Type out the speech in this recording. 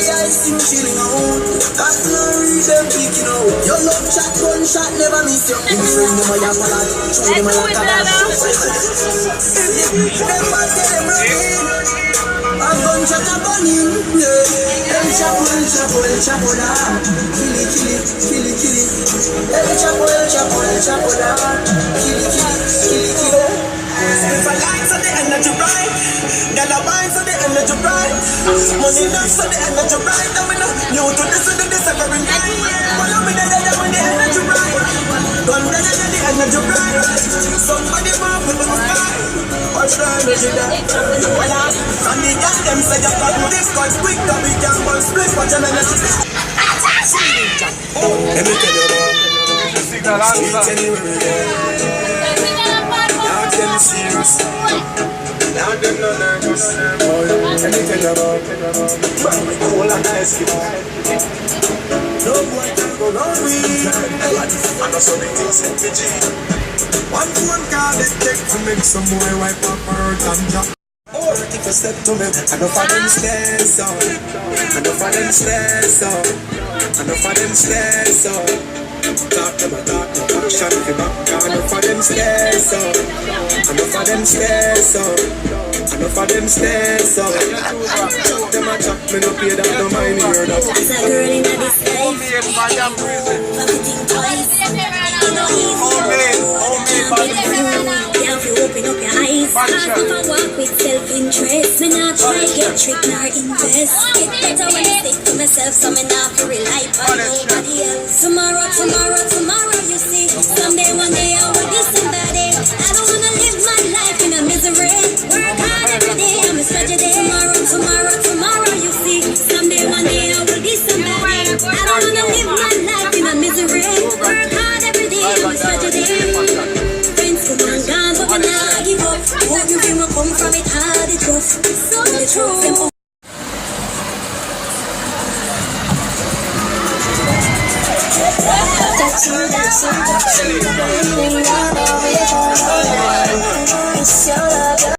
the ice team chilling out. That's no reason picking out. Your love shot, one shot, never miss you. In friend, them a yap a lot. Show them a lot of that. Them bad, them running. A gunshot a burning. El Chapo, El Chapo, El Chapo da. Kill it, kill it, kill it, kill it. El Chapo, El Chapo, El Chapo da. Kill it, kill it, kill it, kill it. If I like so the energy bright, girl I wine so the energy bright, money enough so the energy bright. I'm new to this and this every night. Follow me there when the energy bright. Gun there the energy bright. Somebody move with the sky. Watch the energy there. And the girl them say you got this cause quick that we can burn split. Watch the energy. Let me tell you about. Them serious. Now them no nervous. Let me tell you about all of nice kid. No boy can go no way. I know so many things in PG. One phone call they take to make some boy wipe up her and drop. Or if you step to me, I know for them stairs up. I know for them stairs up. I know for them stairs up. Talk them a talk, no action if you back. I know for them stairs up. I know for them stairs up. I know for them stairs up. Chop them a chop, me no pay that, no mind hear that. As a girl in a disguise, think twice. You know easy. Can't you open up your eyes? Ask if I walk with self-interest. Me not try get tricked nor invest. It better when I stick to myself, so me not to rely on nobody else. Tomorrow, you see. Someday, one day I will be somebody. I don't wanna live my life in a misery. Work hard every day, I'm a tragedy. Tomorrow, you see. Someday, one day I will be somebody. I don't wanna live my life in a misery. Work hard every day, I'm a tragedy. Friends come and gone, but we not give up. Hope you feel me come from it hard, it's rough. So the truth.